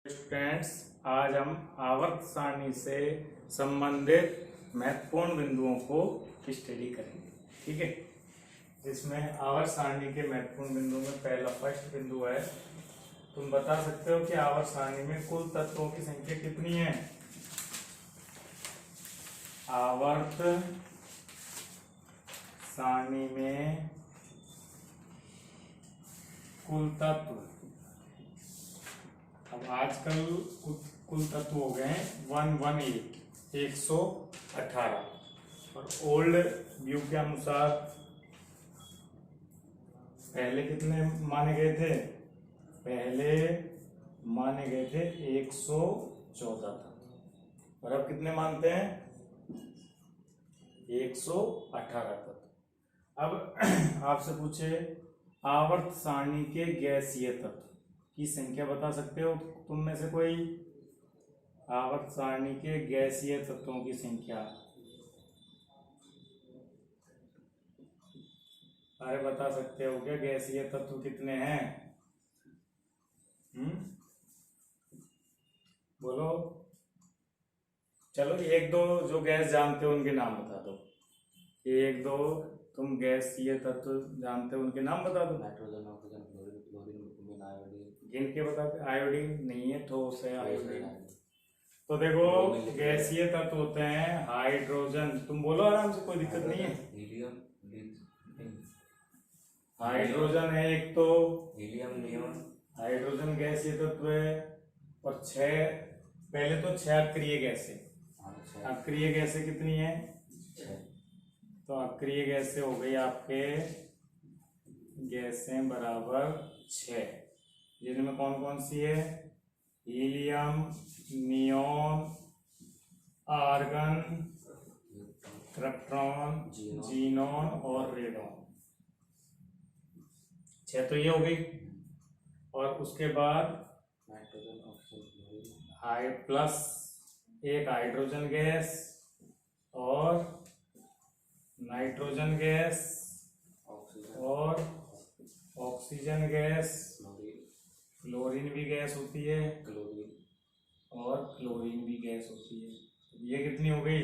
Students, आज हम आवर्त सारणी से संबंधित महत्वपूर्ण बिंदुओं को स्टडी करेंगे। ठीक है, जिसमें आवर्त सारणी के महत्वपूर्ण बिंदुओं में पहला फर्स्ट बिंदु है, तुम बता सकते हो कि आवर्त सारणी में कुल तत्वों की संख्या कितनी है। आवर्त सारणी में कुल तत्व, अब आजकल कुल तत्व हो गए हैं 118 और ओल्ड व्यू के अनुसार पहले कितने माने गए थे। पहले माने गए थे 114 तत्व और अब कितने मानते हैं 118 तत्व। अब आपसे पूछे आवर्त सारणी के गैसीय तत्व की संख्या बता सकते हो तुम में से कोई। आवर्त सारणी के गैसीय तत्वों की संख्या, अरे बता सकते हो क्या गैसीय तत्व कितने हैं? बोलो। चलो एक दो जो गैस जानते हो उनके नाम बता दो। एक दो तुम गैसीय तत्व जानते हो उनके नाम बता दो। Nitrogen, oxygen, chlorine, bromine, iodine. गिन के बताते। आयोडीन नहीं है, ठोस है आयोडीन। तो देखो गैसीय तत्व होते हैं हाइड्रोजन, तुम बोलो आराम से, कोई दिक्कत नहीं है। हीलियम, हाइड्रोजन है एक तो, हीलियम, नियॉन। हाइड्रोजन गैसीय तत्व है। और 6, पहले तो 6 अक्रिय गैसें। अक्रिय गैसें कितनी है? 6। तो अक्रिय गैसें हो गई आपके गैसें बराबर 6, जिनमें कौन कौन सी है? Helium, neon, argon, krypton, xenon और रेडॉन। 6 तो ये हो गई। और उसके बाद नाइट्रोजन, ऑक्सीजन, हाई प्लस एक हाइड्रोजन गैस और नाइट्रोजन गैस और ऑक्सीजन गैस, फ्लोरीन भी गैस होती है और क्लोरीन भी गैस होती है। ये कितनी हो गई?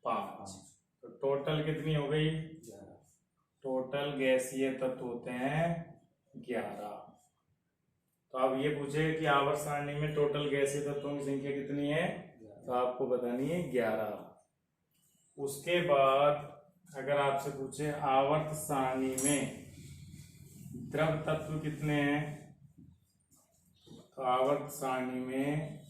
5। तो टोटल कितनी हो गई? 11। टोटल गैसीय तत्व होते हैं 11। तो अब ये पूछे कि आवर्त सारणी में टोटल गैसीय तत्वों की संख्या कितनी है, तो आपको बतानी है 11। उसके बाद अगर आपसे पूछे आवर्त सारणी में द्रव तत्व कितने हैं, तो आवर्त सारणी में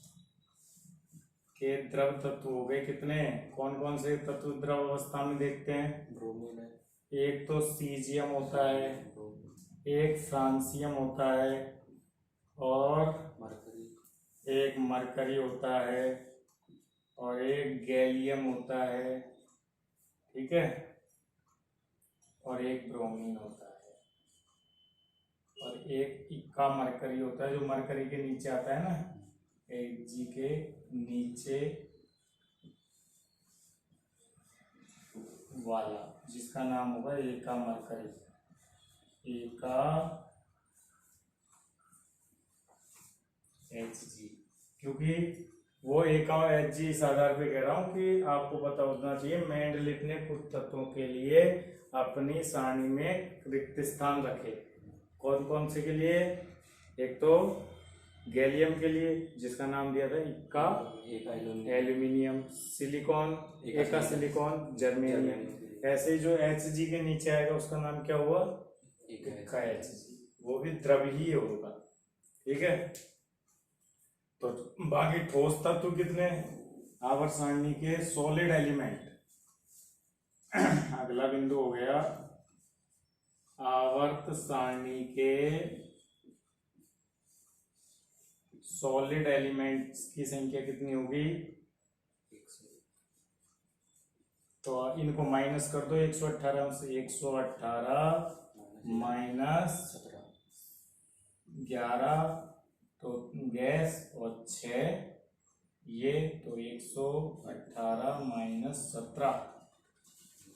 के द्रव तत्व हो गए कितने? कौन कौन से तत्व द्रव अवस्था में देखते हैं? ब्रोमीन है, एक तो सीजियम होता है, एक फ्रांसियम होता है और एक मरकरी होता है और एक गैलियम होता है। ठीक है, और एक ब्रोमीन होता है और एक इक्का मरकरी होता है जो मरकरी के नीचे आता है ना, Hg के नीचे वाला, जिसका नाम होगा एका मरकरी। एका Hg, क्योंकि वो एका Hg इस आधार पे कह रहा हूं कि आपको पता होना चाहिए मेंडलिफ ने कुछ तत्वों के लिए अपनी सारणी में रिक्त स्थान रखे। कौन कौन से के लिए? एक तो गैलियम के लिए जिसका नाम दिया था इक्का एल्यूमिनियम, सिलिकॉन एका सिलिकॉन जर्मेनियम। ऐसे ही जो Hg के नीचे आएगा उसका नाम क्या हुआ? इक्का Hg, वो भी द्रव ही होगा। ठीक है, तो बाकी ठोस तत्व कितने? आवर्त सारणी के सॉलिड एलिमेंट। अगला बिंदु हो गया आवर्त सारणी के सॉलिड एलिमेंट्स की संख्या कितनी होगी? तो इनको माइनस कर दो 118 से। 118 माइनस 11 तो गैस और 6 ये, तो 118 माइनस 17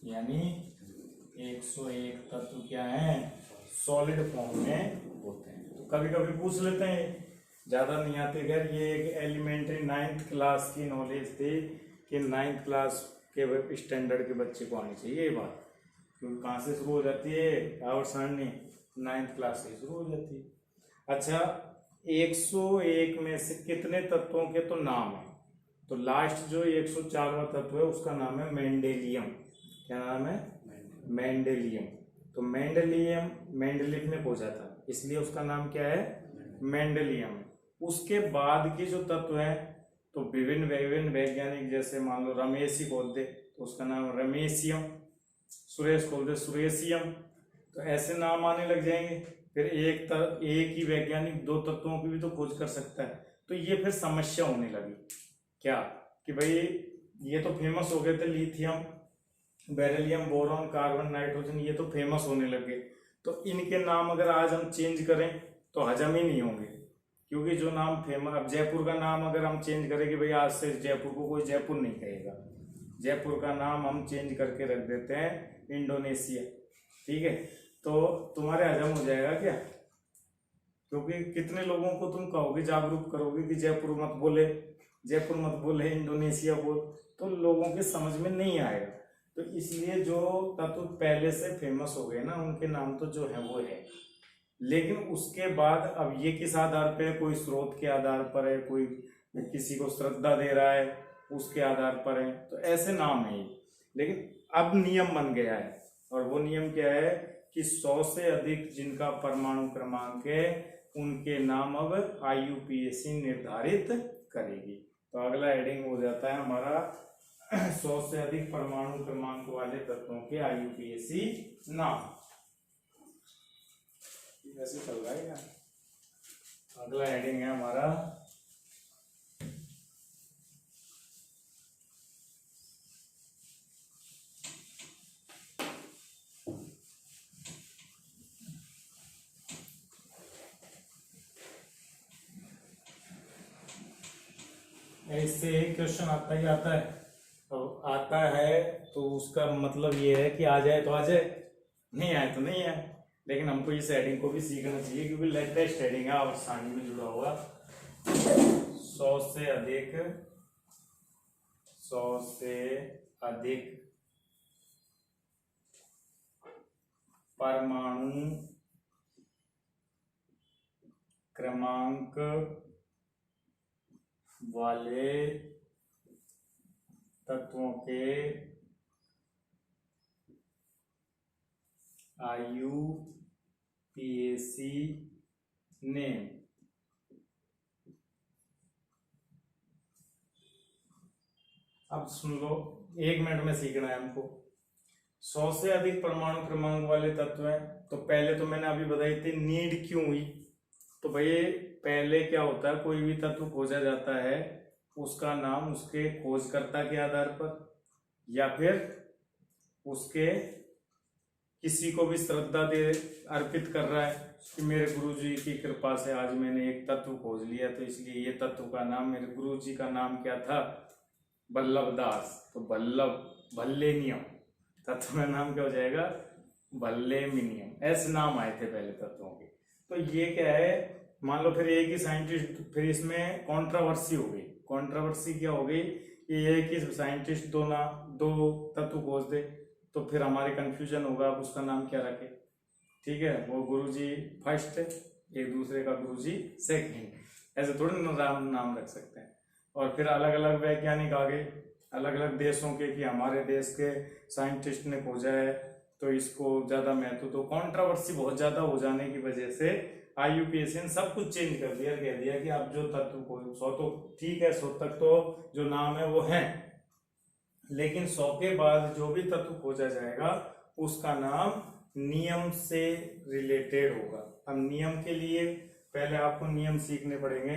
यानी 101 तत्व क्या है? सॉलिड फॉर्म में होते हैं। तो कभी कभी पूछ लेते हैं ज़्यादा नहीं आते। खैर ये एक एलिमेंट्री 9th क्लास की नॉलेज थी कि 9th क्लास के स्टैंडर्ड के बच्चे को आनी चाहिए ये बात, क्योंकि कहाँ से शुरू हो जाती है आवर सारणी, 9th क्लास से शुरू हो जाती है। अच्छा, 101 में से कितने तत्वों के तो नाम है, तो लास्ट जो 104वां तत्व है उसका नाम है मेंडेलियम। क्या नाम है? मेंडेलियम। तो मेंडेलियम मेंडलिव ने खोजा था, इसलिए उसका नाम क्या है? मेंडेलियम। उसके बाद के जो तत्व है तो विभिन्न विभिन्न वैज्ञानिक, जैसे मान लो रमेश ही खोल दे तो उसका नाम रमेशियम, सुरेश खोल दे सुरेशियम, तो ऐसे नाम आने लग जाएंगे। फिर एक ही वैज्ञानिक 2 तत्वों की भी तो खोज कर सकता है, तो ये फिर समस्या होने लगी क्या कि भाई ये तो फेमस हो गए थे, lithium, beryllium, boron, carbon, nitrogen, ये तो फेमस होने लगे, तो इनके नाम अगर आज हम चेंज करें तो हजम ही नहीं होंगे, क्योंकि जो नाम फेमस, अब जयपुर का नाम अगर हम चेंज करें कि भाई आज से जयपुर को कोई जयपुर नहीं कहेगा, जयपुर का नाम हम चेंज करके रख देते हैं इंडोनेशिया, ठीक है, तो तुम्हारे हजम हो जाएगा क्या? क्योंकि कितने लोगों को तुम कहोगे, जागरूक करोगे कि जयपुर मत बोले, जयपुर मत बोले, इंडोनेशिया बोल, तो लोगों के समझ में नहीं आएगा। तो इसलिए जो तत्व पहले से फेमस हो गए ना, उनके नाम तो जो है वो है, लेकिन उसके बाद अब ये किस आधार पे है? कोई स्रोत के आधार पर है, कोई किसी को श्रद्धा दे रहा है उसके आधार पर है, तो ऐसे नाम है। लेकिन अब नियम बन गया है, और वो नियम क्या है कि 100 से अधिक जिनका परमाणु क्रमांक है उनके नाम अब IUPAC निर्धारित करेगी। तो अगला हेडिंग हो जाता है हमारा 100 से अधिक परमाणु क्रमांक वाले तत्वों के IUPAC नाम। ऐसे चल रहा है क्या? अगला हेडिंग है हमारा इससे एक क्वेश्चन आता ही आता है, तो आता है तो उसका मतलब ये है कि आ जाए तो आ जाए, नहीं आए तो नहीं आए, लेकिन हमको इस हेडिंग को भी सीखना चाहिए क्योंकि लेटेस्ट हेडिंग है और सारणी में जुड़ा हुआ। 100 से अधिक परमाणु क्रमांक वाले तत्वों के IUPAC नेम। अब सुन लो, 1 मिनट में सीखना है हमको। 100 से अधिक परमाणु क्रमांक वाले तत्व हैं, तो पहले तो मैंने अभी बताई थी नीड क्यों हुई, तो भाई पहले क्या होता है, कोई भी तत्व खोजा जाता है उसका नाम उसके खोजकर्ता के आधार पर, या फिर उसके किसी को भी श्रद्धा दे अर्पित कर रहा है कि मेरे गुरुजी की कृपा से आज मैंने एक तत्व खोज लिया, तो इसलिए ये तत्व का नाम, मेरे गुरुजी का नाम क्या था? बल्लभ दास, तो भल्लेनियम तत्व का नाम क्या हो जाएगा? भल्लेमिनियम। ऐसे नाम आए थे पहले तत्वों के। तो ये क्या है, मान लो फिर एक ही साइंटिस्ट, फिर इसमें कंट्रोवर्सी हो गई। कंट्रोवर्सी क्या हो गई कि एक ही साइंटिस्ट दो तत्व खोज दे, तो फिर हमारे कंफ्यूजन होगा अब उसका नाम क्या रखे, ठीक है, वो गुरुजी फर्स्ट, एक दूसरे का गुरुजी सेकंड, ऐसे थोड़े नाम रख सकते हैं। और फिर अलग अलग वैज्ञानिक आ गए अलग अलग देशों के कि हमारे देश के साइंटिस्ट ने खोजा है तो इसको ज्यादा महत्व, तो कंट्रोवर्सी बहुत ज्यादा हो जाने की वजह से IUPAC ने सब कुछ चेंज कर दिया, कह दिया कि आप जो तत्व को 100 तो ठीक है, 100 तक तो जो नाम है वो है, लेकिन 100 के बाद जो भी तत्व खोजा जाएगा उसका नाम नियम से रिलेटेड होगा। अब नियम के लिए पहले आपको नियम सीखने पड़ेंगे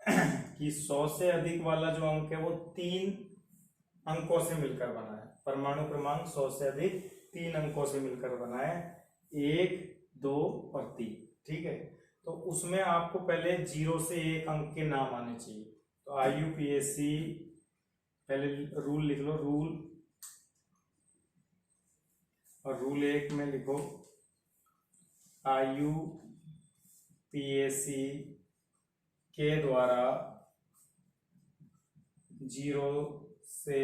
कि 100 से अधिक वाला जो अंक है वो 3 अंकों से मिलकर बना है। परमाणु क्रमांक 100 से अधिक 3 अंकों से मिलकर बना है, 1, 2 और 3, ठीक है। तो उसमें आपको पहले 0 से 1 अंक के नाम आने चाहिए। तो IUPAC पहले रूल लिख लो, और रूल 1 में लिखो IUPAC के द्वारा 0 से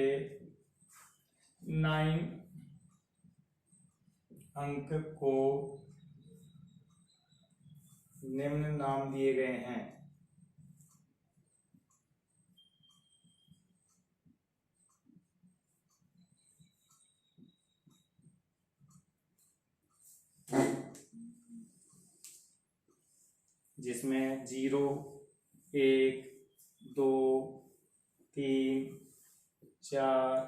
9 अंक को निम्न नाम दिए गए हैं। जिसमें 0, 1, 2, 3, 4,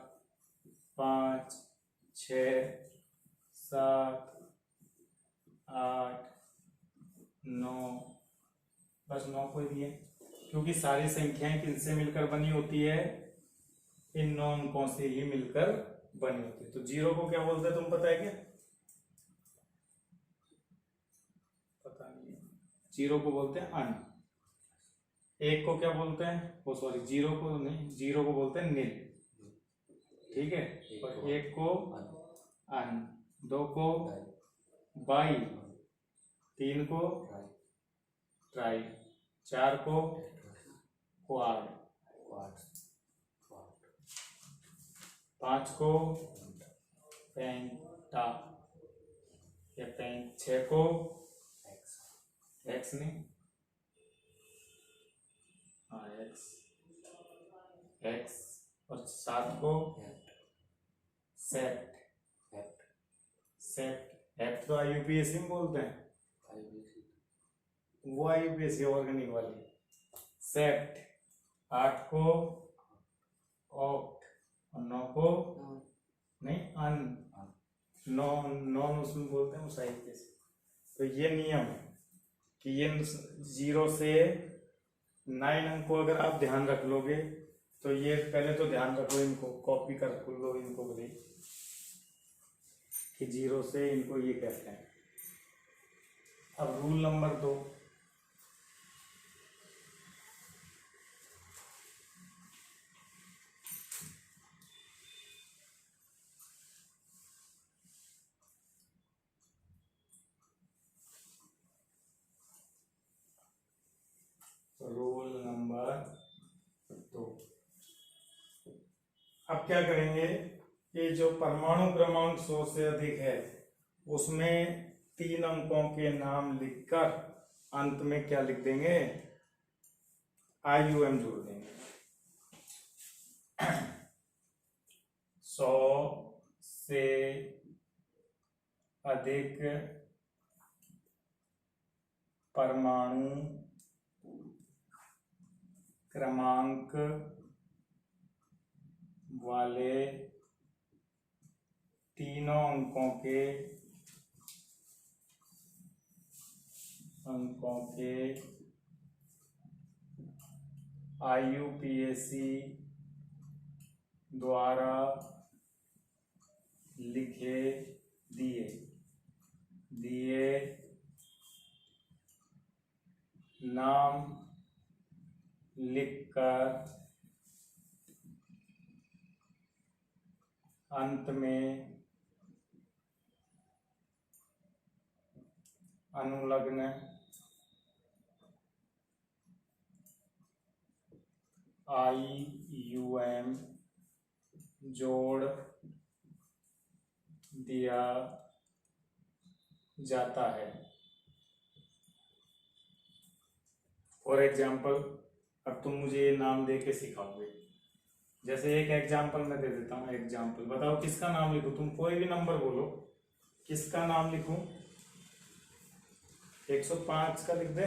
5, 6, 7, 8, 9, बस 9 को दिए, क्योंकि सारी संख्याएं किनसे मिलकर बनी होती है? इन 9 अंकों से ही मिलकर बनी होती है। तो 0 को क्या बोलते हैं, तुम पता है क्या? पता नहीं है। 0 को बोलते हैं अन। 1 को क्या बोलते हैं? वो सॉरी 0 को नहीं, 0 को बोलते हैं नील। ठीक है। और 1 को अन, 2 को बाई, 3 को ट्राई, 4 को क्वाड, 5 को पेंटा या पेंट, 6 को एक्स नहीं, हाँ एक्स, और 7 को सेप्ट। हेप्ट तो IUPAC में बोलते हैं, वो IUPAC ऑर्गेनिक वाली। सेप्ट। 8 को ऑक्ट, और 9 को नहीं अन, नॉन उसमें बोलते हैं उस IUPAC। तो ये नियम है कि ये 0 से 9 अंक को अगर आप ध्यान रख लोगे तो ये पहले तो ध्यान रखो, इनको कॉपी कर लो, इनको बोले कि 0 से इनको ये कहते हैं। अब रूल नंबर 2, रूल नंबर 2। अब क्या करेंगे, ये जो परमाणु क्रमांक 100 से अधिक है उसमें 3 अंकों के नाम लिखकर अंत में क्या लिख देंगे? IUM जोड़ देंगे। 100 से अधिक परमाणु क्रमांक वाले तीनों अंकों के IUPAC द्वारा लिखे दिए नाम लिखकर अंत में अनुलग्न IUM जोड़ दिया जाता है। फॉर एग्जाम्पल, अब तुम मुझे ये नाम दे के सिखाओगे। जैसे एक एग्जाम्पल मैं दे देता हूँ। एग्जाम्पल बताओ किसका नाम लिखूं? तुम कोई भी नंबर बोलो, किसका नाम लिखूं? 105 का लिख दे।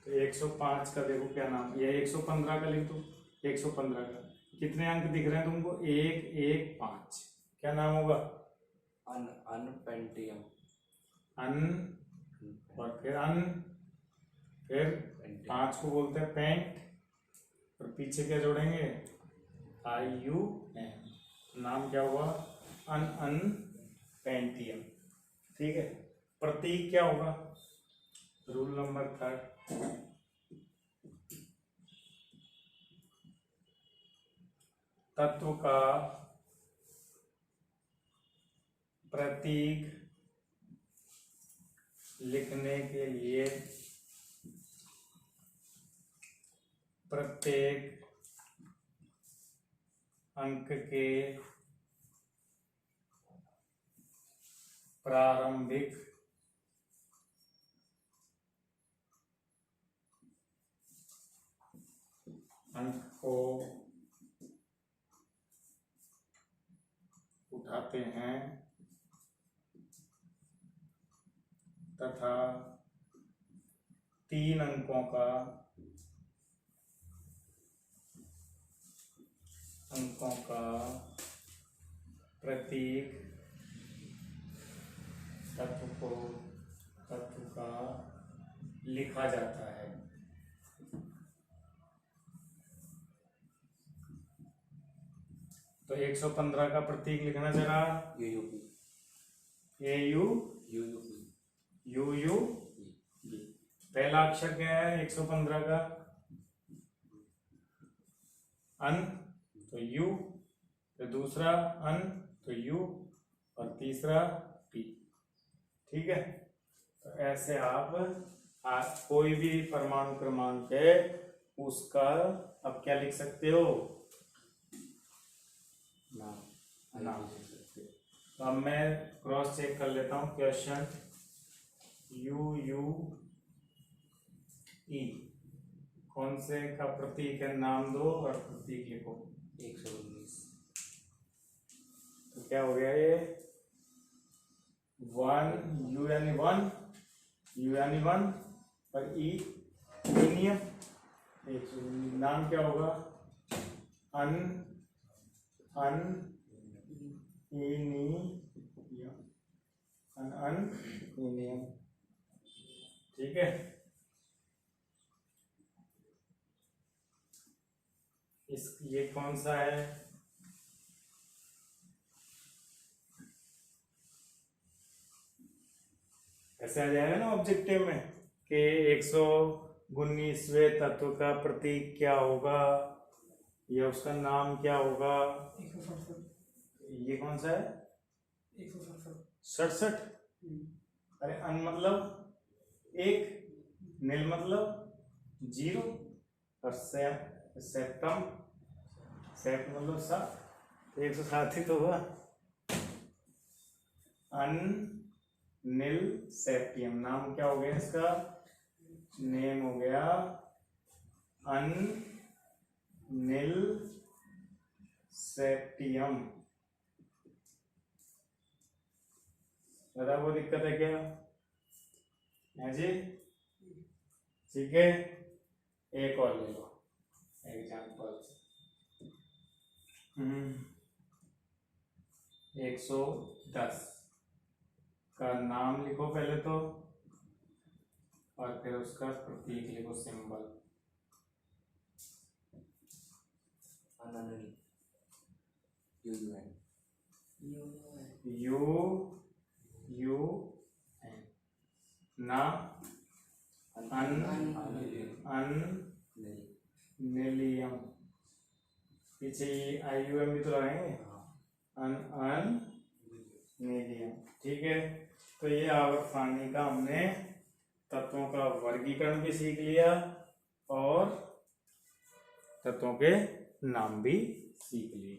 तो 105 का देखो क्या नाम, ये 115 का लिख दो। 115 का कितने अंक दिख रहे हैं तुमको? 1, 1, 5। क्या नाम होगा? अनपेंटियम। और फिर 5 को बोलते हैं पेंट, और पीछे क्या जोड़ेंगे? IUM। नाम क्या हुआ? अनपेंटियम। ठीक है। प्रतीक क्या होगा? रूल नंबर 3, तत्व का प्रतीक लिखने के लिए प्रत्येक अंक के प्रारंभिक अंक को उठाते हैं तथा 3 अंकों का प्रत्येक तत्व का लिखा जाता है। तो 115 का प्रतीक लिखना जरा। UUP पहला अक्षर क्या है 115 का? अन, तो यू, तो दूसरा अन तो यू, और तीसरा पी। ठीक है, तो ऐसे आप कोई भी परमाणु क्रमांक है उसका अब क्या लिख सकते हो? नाम। तो अब मैं क्रॉस चेक कर लेता हूँ। क्वेश्चन UUE कौन से का प्रतीक है? नाम दो और प्रतीक लिखो। 119। तो क्या हो गया ये? 1 U यानी 1, U यानी 1 और E यूनियम। नाम क्या होगा? अन इनियम। ठीक है, ये कौन सा है? ऐसे आ जाएगा ना ऑब्जेक्टिव में कि 119वें तत्व का प्रतीक क्या होगा या उसका नाम क्या होगा? 167। ये कौन सा है? 167। 67। अरे अन मतलब 1, नील मतलब 0 और सेप्टम मतलब 7, तो 107 ही तो हुआ। अन नील सेप्टियम। नाम क्या हो गया इसका? नेम हो गया अन नील सेप्टियम। बता वो दिक्कत है क्या है जी? ठीक है, एक और ले लो एग्जाम्पल। 110 का नाम लिखो पहले तो, और फिर उसका प्रतीक लिखो, सिंबल। UN ना अनिलियम। पीछे IUM भी तो लगाएंगे। अनिलियम। ठीक है, तो ये आवर्त सारणी का हमने तत्वों का वर्गीकरण भी सीख लिया और तत्वों के नाम भी सीख लिए।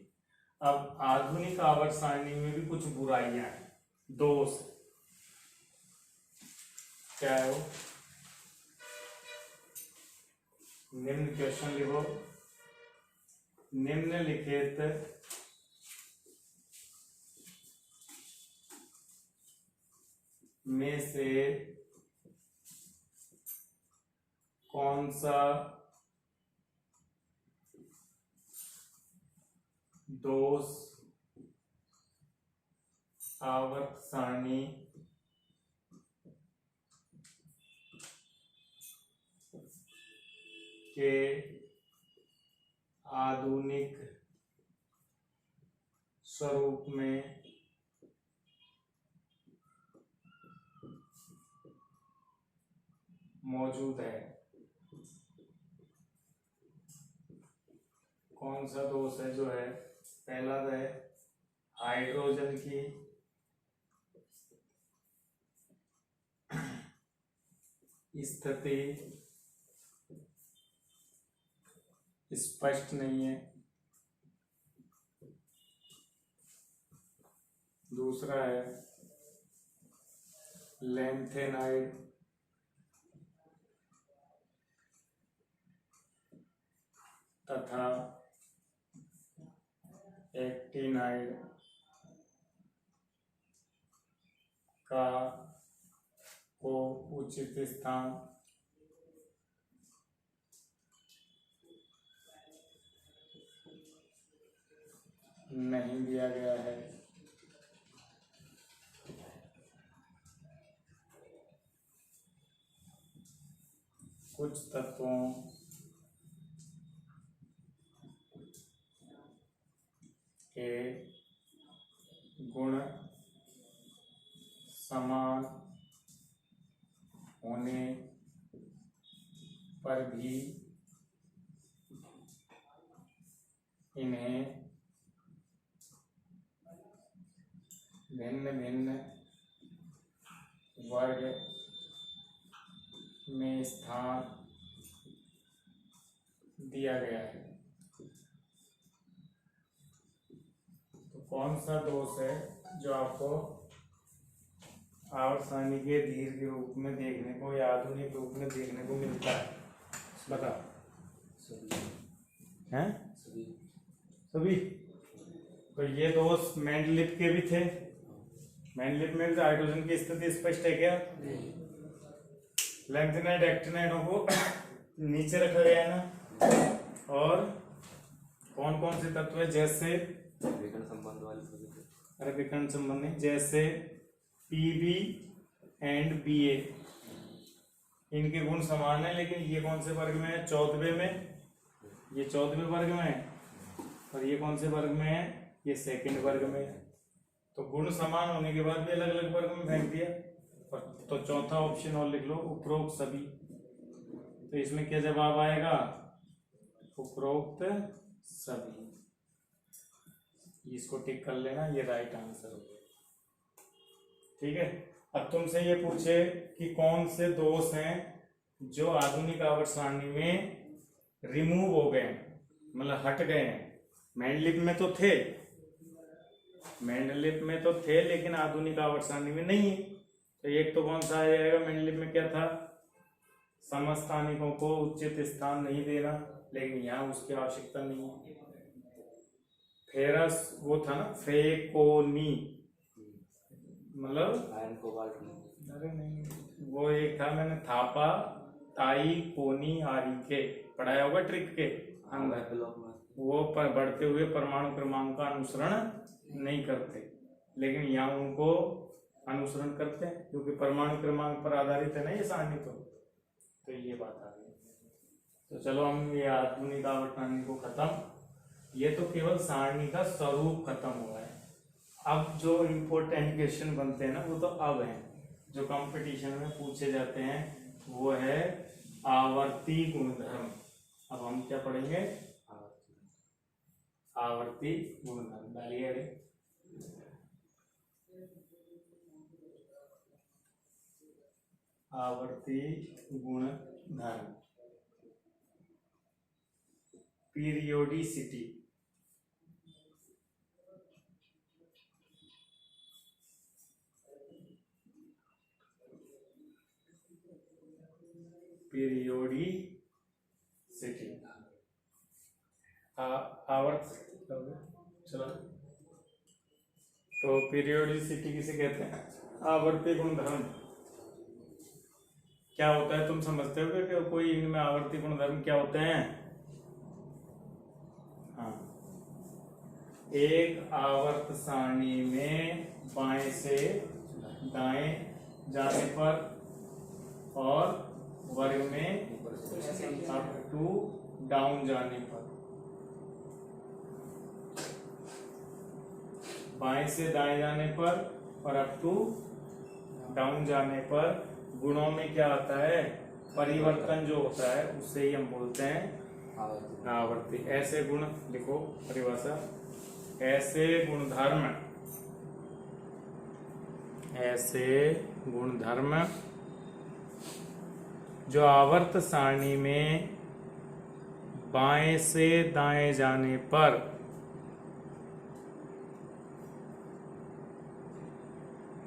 अब आधुनिक आवर्त सारणी में भी कुछ बुराइयां हैं, दोष। क्या है वो? निम्न क्वेश्चन लिखो। निम्नलिखित में से कौन सा दोष आवर्त सारणी के आधुनिक स्वरूप में मौजूद है? कौन सा दोष है जो है? पहला है हाइड्रोजन की स्थिति स्पष्ट नहीं है। दूसरा है लैंथेनाइड तथा एक्टिनाइड का को उचित स्थान नहीं दिया गया है। कुछ तत्वों के गुण समान होने पर भी इन्हें भिन्न भिन्न वर्ग में स्थान दिया गया है। तो कौन सा दोष है जो आपको आवर्त सारणी के धीर के रूप में देखने को या आधुनिक रूप में देखने को मिलता है? बता। हैं? सभी। तो ये दोष मेंडलिप के भी थे। मेंडलिप में हाइड्रोजन की स्थिति स्पष्ट है क्या? लैंथेनाइड एक्टिनाइडों को नीचे रखा गया है ना। और कौन कौन से तत्व है? जैसे विकर्ण संबंध वाले, अरे विकर्ण संबंध नहीं, जैसे पीबी एंड बीए, इनके गुण समान है, लेकिन ये कौन से वर्ग में है? 14वें में। ये 14वें वर्ग में है और ये कौन से वर्ग में है? ये सेकंड वर्ग में है। तो गुण समान होने के बाद भी अलग अलग वर्ग में फेंक दिया। और तो चौथा ऑप्शन और लिख लो, उपरोक्त सभी। तो इसमें क्या जवाब आएगा? उपरोक्त सभी। इसको टिक कर लेना, ये राइट आंसर हो गया। ठीक है। अब तुमसे ये पूछे कि कौन से दोष हैं जो आधुनिक आवर्त सारणी में रिमूव हो गए, मतलब हट गए हैं। मेंडलिप में तो थे, मेंडलिप में तो थे, लेकिन आधुनिक आवर्त सारणी में नहीं है। तो एक तो कौन सा आ जाएगा? मेंडलिप में क्या था? समस्थानिकों को उचित स्थान नहीं देना, लेकिन यहाँ उसकी आवश्यकता नहीं है। फेरस वो था ना, फेकोनी, मतलब आयरन कोबाल्ट। अरे नहीं, वो एक था, मैंने थापा ताई कोनी आरी के पढ़ाया होगा ट्रिक के अंदर। वो पर बढ़ते हुए परमाणु क्रमांक का अनुसरण नहीं करते, लेकिन यहाँ उनको अनुसरण करते हैं, क्योंकि परमाणु क्रमांक पर आधारित है ना ये सारणी। तो ये बात आ गई। तो चलो हम ये आधुनिक आवर्त सारणी को खत्म, ये तो केवल सारणी का स्वरूप खत्म हुआ है। अब जो इम्पोर्टेंट क्वेश्चन बनते हैं ना, वो तो अब हैं, जो कंपटीशन में पूछे जाते हैं, वो है आवर्ती गुणधर्म। अब हम क्या पढ़ेंगे? आवर्ती गुणधर्म। डालिए अरे, आवर्ती गुणधर्म। पीरियोडिसिटी, पीरियोडिसिटी आवर्त। चलो, तो पीरियोडिसिटी किसे कहते हैं? आवर्ती गुणधर्म। क्या होता है, तुम समझते हो कि कोई इनमें आवर्ती गुणधर्म क्या होते हैं? हाँ, एक आवर्त सारणी में बाएं से दाएं जाने पर और वर्ग में अप टू डाउन जाने पर, बाएं से दाएं जाने पर और अप टू डाउन जाने पर गुणों में क्या आता है? परिवर्तन जो होता है, उससे ही हम बोलते हैं आवर्ती। ऐसे गुण लिखो परिभाषा, ऐसे गुणधर्म, ऐसे गुणधर्म जो आवर्त सारणी में बाएं से दाएं जाने पर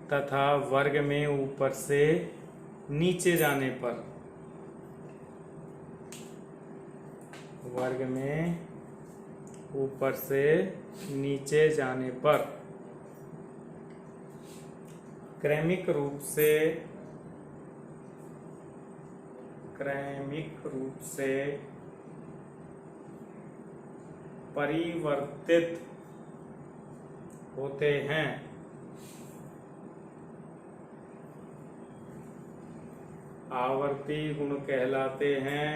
तथा वर्ग में ऊपर से नीचे जाने पर, वर्ग में ऊपर से नीचे जाने पर क्रमिक रूप से परिवर्तित होते हैं। आवर्ती गुण कहलाते हैं।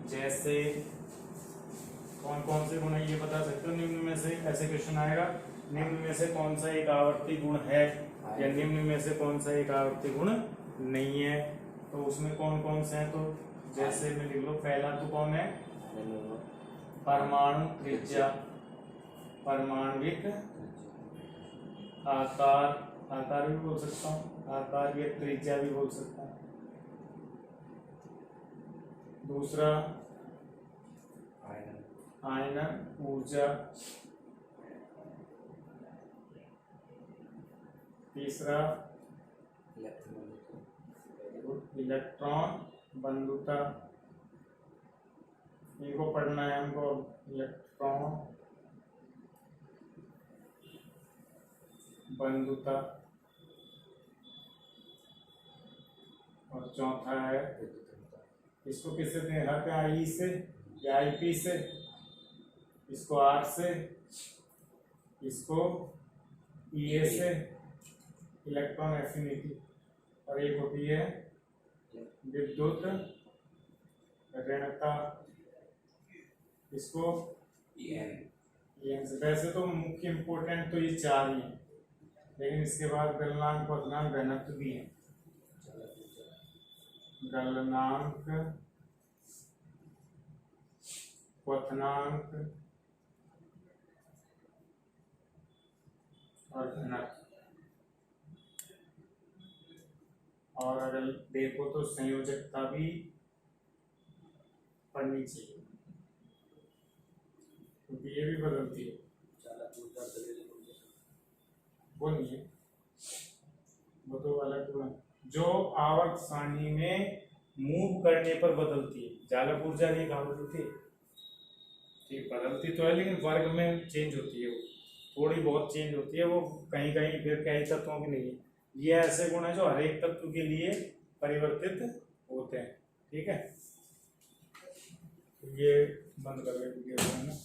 जैसे कौन कौन से गुण है ये बता सकते हो? निम्न में से, ऐसे क्वेश्चन आएगा, निम्न में से कौन सा एक आवर्ती गुण है या निम्न में से कौन सा एक आवर्ती गुण नहीं है, तो उसमें कौन कौन से हैं? तो जैसे मैं लिख लो, पहला तो कौन है? परमाणु त्रिज्या, परमाणविक आकार, आकार भी बोल सकता हूँ, आकार या त्रिज्या भी बोल सकता हूँ। दूसरा आयनन ऊर्जा, तीसरा इलेक्ट्रॉन बंधुता, इनको पढ़ना है हमको, इलेक्ट्रॉन बंधुता। और चौथा है, इसको किससे दें? हर पे आई से या आई पी से, इसको आर से, इसको ई ए से, इलेक्ट्रॉन एफिनिटी। और एक होती है विद्युत ऋणता, इसको EN से। वैसे तो मुख्य इम्पोर्टेंट तो ये चार ही हैं, लेकिन इसके बाद गलनांक, क्वथनांक, घनत्व भी है। गलनांक, क्वथनांक और घनत्व। और अगर देखो तो संयोजकता भी पढ़नी चाहिए, क्योंकि ये भी बदलती है। वो नहीं है, वो तो अलग गुण, जो आवर्त सारणी में मूव करने पर बदलती है। जालक ऊर्जा नहीं कहाँ बदलती है? ठीक, बदलती तो है, लेकिन वर्ग में चेंज होती है, वो थोड़ी बहुत चेंज होती है, वो कहीं कहीं फिर कई तत्वों की नहीं है। ये ऐसे गुण है जो हर एक तत्व के लिए परिवर्तित होते हैं। ठीक है, ये बंद कर रहे हैं।